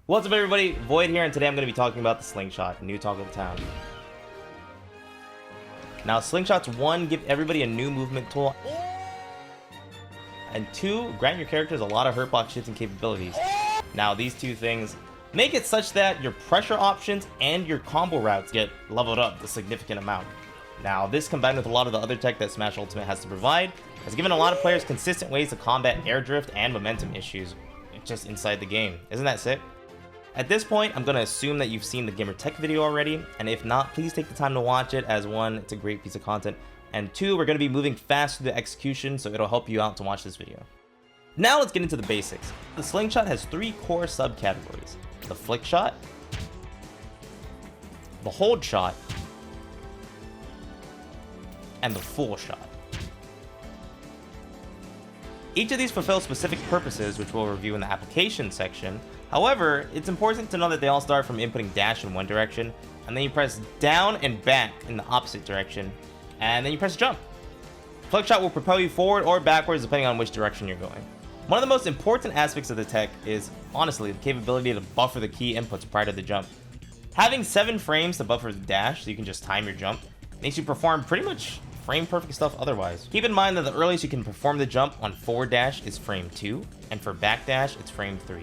What's up everybody, VoiD here, and today I'm going to be talking about the Slingshot, new talk of the town. Now Slingshots 1 give everybody a new movement tool, and 2 grant your characters a lot of hurtbox shifting capabilities. Now these two things make it such that your pressure options and your combo routes get leveled up a significant amount. Now this combined with a lot of the other tech that Smash Ultimate has to provide has given a lot of players consistent ways to combat air drift and momentum issues just inside the game. Isn't that sick? At this point, I'm going to assume that you've seen the GimR tech video already, and if not, please take the time to watch it, as 1, it's a great piece of content, and 2, we're going to be moving fast through the execution, so it'll help you out to watch this video. Now let's get into the basics. The Slingshot has 3 core subcategories: the Flick Shot, the Hold Shot, and the Full Shot. Each of these fulfill specific purposes, which we'll review in the application section. However, it's important to know that they all start from inputting dash in one direction, and then you press down and back in the opposite direction, and then you press jump. Flick Shot will propel you forward or backwards depending on which direction you're going. One of the most important aspects of the tech is, honestly, the capability to buffer the key inputs prior to the jump. Having 7 frames to buffer the dash so you can just time your jump makes you perform pretty much frame perfect stuff otherwise. Keep in mind that the earliest you can perform the jump on forward dash is frame 2, and for back dash it's frame 3.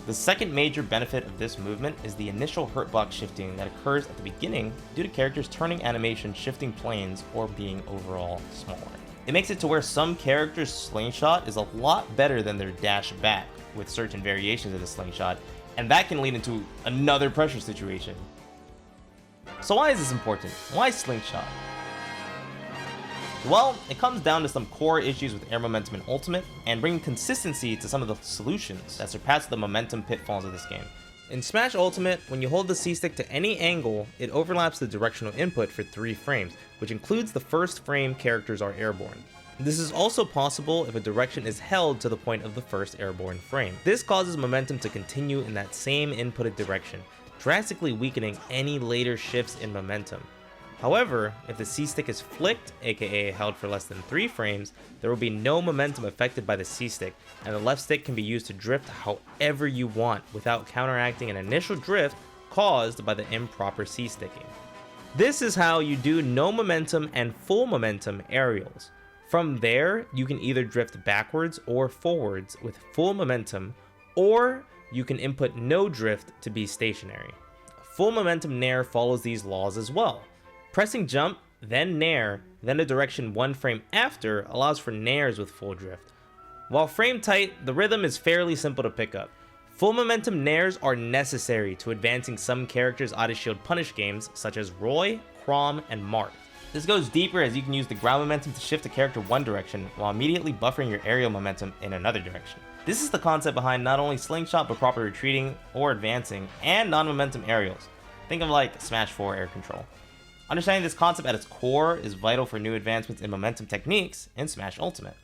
The second major benefit of this movement is the initial hurtbox shifting that occurs at the beginning due to characters turning animation, shifting planes, or being overall smaller. It makes it to where some characters' slingshot is a lot better than their dash back with certain variations of the slingshot, and that can lead into another pressure situation. So why is this important? Why slingshot? Well, it comes down to some core issues with air momentum in Ultimate, and bringing consistency to some of the solutions that surpass the momentum pitfalls of this game. In Smash Ultimate, when you hold the C-stick to any angle, it overlaps the directional input for 3 frames, which includes the first frame characters are airborne. This is also possible if a direction is held to the point of the first airborne frame. This causes momentum to continue in that same inputted direction, drastically weakening any later shifts in momentum. However, if the C-stick is flicked, aka held for less than 3 frames, there will be no momentum affected by the C-stick, and the left stick can be used to drift however you want without counteracting an initial drift caused by the improper C-sticking. This is how you do no momentum and full momentum aerials. From there, you can either drift backwards or forwards with full momentum, or you can input no drift to be stationary. Full momentum nair follows these laws as well. Pressing jump, then nair, then a direction 1 frame after allows for nairs with full drift. While frame tight, the rhythm is fairly simple to pick up. Full momentum nairs are necessary to advancing some characters' out of shield punish games such as Roy, Chrom, and Marth. This goes deeper as you can use the ground momentum to shift a character one direction while immediately buffering your aerial momentum in another direction. This is the concept behind not only slingshot but proper retreating or advancing and non-momentum aerials. Think of like Smash 4 air control. Understanding this concept at its core is vital for new advancements in momentum techniques in Smash Ultimate.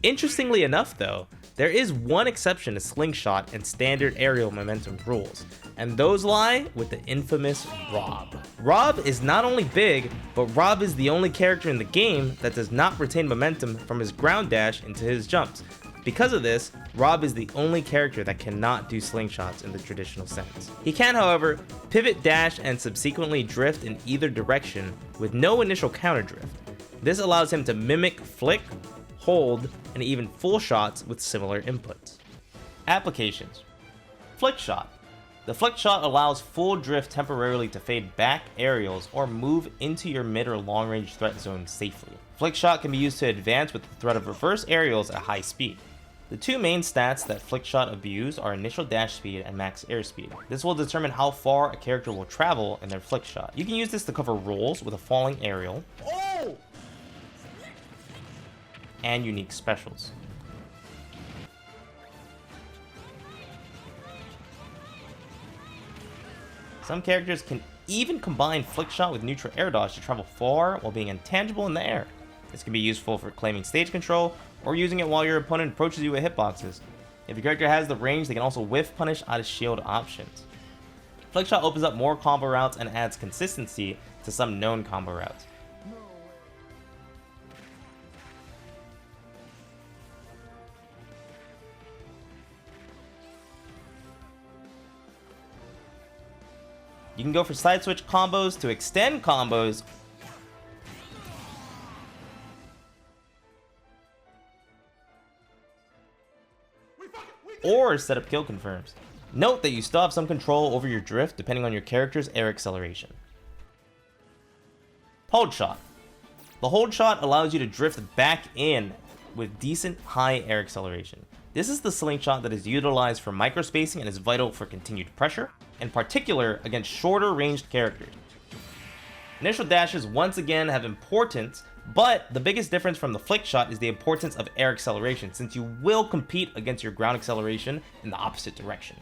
Interestingly enough though, there is one exception to slingshot and standard aerial momentum rules, and those lie with the infamous R.O.B. R.O.B is not only big, but R.O.B is the only character in the game that does not retain momentum from his ground dash into his jumps. Because of this, R.O.B is the only character that cannot do slingshots in the traditional sense. He can, however, pivot dash and subsequently drift in either direction with no initial counter drift. This allows him to mimic flick, hold, and even full shots with similar inputs. Applications. Flick Shot. The Flick Shot allows full drift temporarily to fade back aerials or move into your mid or long range threat zone safely. Flick Shot can be used to advance with the threat of reverse aerials at high speed. The 2 main stats that Flick Shot abuse are initial dash speed and max airspeed. This will determine how far a character will travel in their Flick Shot. You can use this to cover rolls with a falling aerial and unique specials. Some characters can even combine Flick Shot with neutral air dodge to travel far while being intangible in the air. This can be useful for claiming stage control or using it while your opponent approaches you with hitboxes. If your character has the range, they can also whiff punish out of shield options. Flick Shot opens up more combo routes and adds consistency to some known combo routes. You can go for side switch combos to extend combos, or set up kill confirms. Note that you still have some control over your drift depending on your character's air acceleration. Holdshot. The Holdshot allows you to drift back in with decent high air acceleration. This is the slingshot that is utilized for microspacing and is vital for continued pressure, in particular against shorter ranged characters. Initial dashes once again have importance, but the biggest difference from the flick shot is the importance of air acceleration, since you will compete against your ground acceleration in the opposite direction.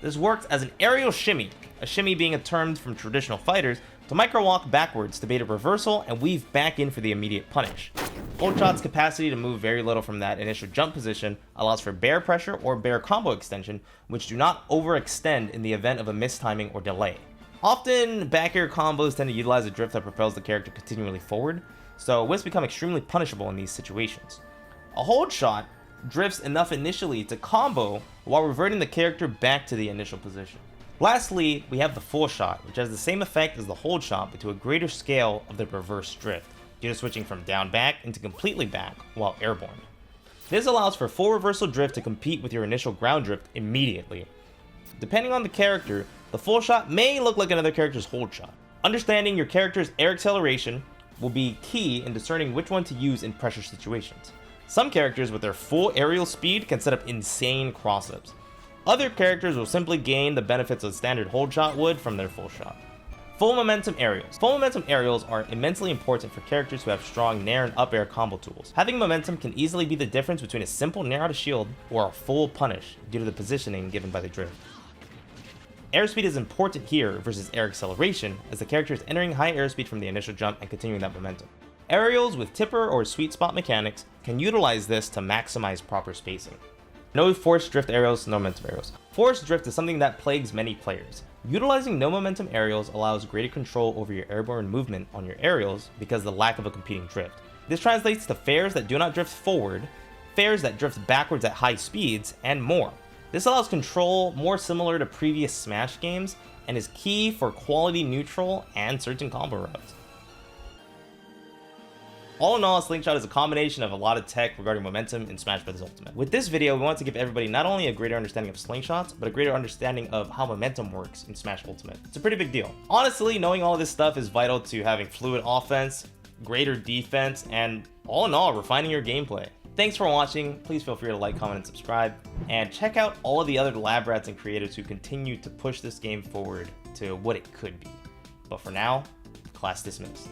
This works as an aerial shimmy, a shimmy being a term from traditional fighters, to micro walk backwards to bait a reversal and weave back in for the immediate punish. Holdshot's capacity to move very little from that initial jump position allows for bear pressure or bear combo extension, which do not overextend in the event of a mistiming or delay. Often, back air combos tend to utilize a drift that propels the character continually forward, so whiffs become extremely punishable in these situations. A Holdshot drifts enough initially to combo while reverting the character back to the initial position. Lastly, we have the Fullshot, which has the same effect as the Holdshot but to a greater scale of the reverse drift, due to switching from down back into completely back while airborne. This allows for full reversal drift to compete with your initial ground drift immediately. Depending on the character, the Fullshot may look like another character's Holdshot. Understanding your character's air acceleration will be key in discerning which one to use in pressure situations. Some characters with their full aerial speed can set up insane cross-ups. Other characters will simply gain the benefits a standard Holdshot would from their Fullshot. Full momentum aerials. Full momentum aerials are immensely important for characters who have strong nair and up air combo tools. Having momentum can easily be the difference between a simple nair out of shield or a full punish due to the positioning given by the drift. Airspeed is important here versus air acceleration, as the character is entering high airspeed from the initial jump and continuing that momentum. Aerials with tipper or sweet spot mechanics can utilize this to maximize proper spacing. No forced drift aerials, no momentum aerials. Forced drift is something that plagues many players. Utilizing no momentum aerials allows greater control over your airborne movement on your aerials because of the lack of a competing drift. This translates to fares that do not drift forward, fares that drift backwards at high speeds, and more. This allows control more similar to previous Smash games and is key for quality neutral and certain combo routes. All in all, Slingshot is a combination of a lot of tech regarding momentum in Smash Bros. Ultimate. With this video, we want to give everybody not only a greater understanding of slingshots, but a greater understanding of how momentum works in Smash Ultimate. It's a pretty big deal. Honestly, knowing all of this stuff is vital to having fluid offense, greater defense, and all in all, refining your gameplay. Thanks for watching. Please feel free to like, comment, and subscribe. And check out all of the other lab rats and creators who continue to push this game forward to what it could be. But for now, class dismissed.